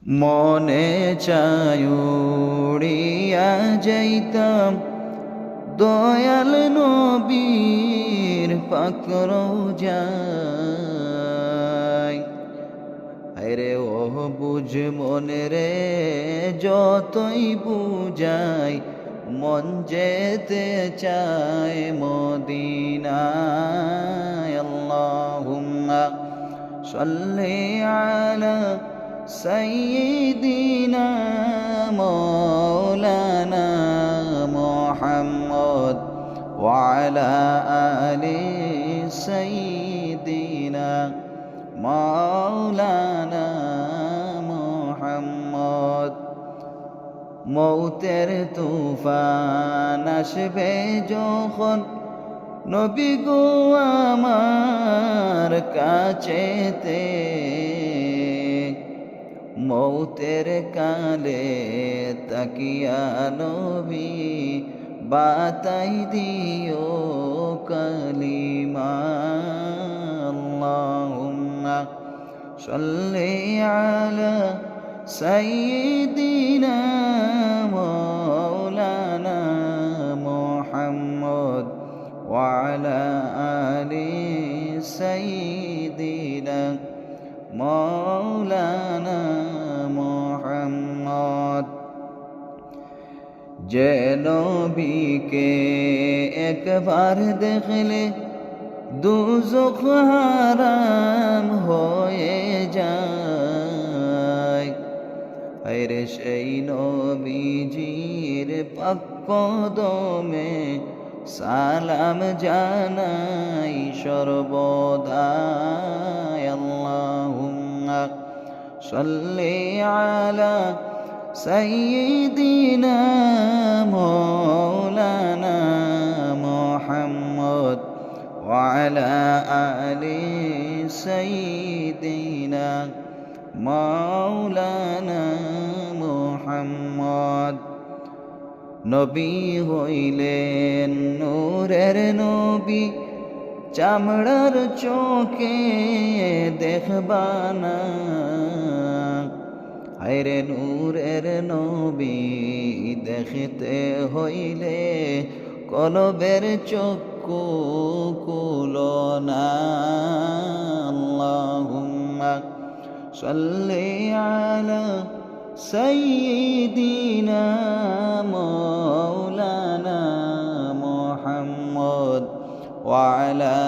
মনে চায় উড়িয়া যাইতাম দয়াল নবীর পাক রওজায়। আরে ও বুঝ মনে রে যতই বুঝাই, মন যেতে চায় মদিনায়। আল্লাহুম্মা সাল্লি আলা সাইয়্যিদিনা মাওলানা মুহাম্মদ ওয়া আলা আলি সাইয়্যিদিনা মাওলানা মুহাম্মদ। মৌতের তুফান আসবে যখন, নবী গো আমার কাছেতে, মৌতের কালে তাকিয়া নবী বাতাই দিও কালিমা। আল্লাহুম্মা সাল্লি আলা সাইয়্যিদিনা মাওলানা মুহাম্মদ ওয়া আলা আলি সাইয়্যিদিনা মাওলানা মুহাম্মদ। যে নবীকে একবার দেখলে দুজখ হারাম হয়ে যায়, আরে সেই নবীজির পাক কদমে সালাম জানাই সর্বদা। আল্লাহুম্মা সাল্লি আলা সাইয়্যিদিনা মাওলানা মুহাম্মদ ওয়া আলা আলি সাইয়্যিদিনা মাওলানা মুহাম্মদ। নবী হইলেন নূরের নবী, চামড়ার চোখে দেখবানা। হায়রে নূরের নবী দেখতে হইলে কলবের চক্ষু খুলনা। আল্লাহুম্মা সাল্লি আলা সাইয়্যিদিনা মাওলানা মুহাম্মদ ওয়া আলা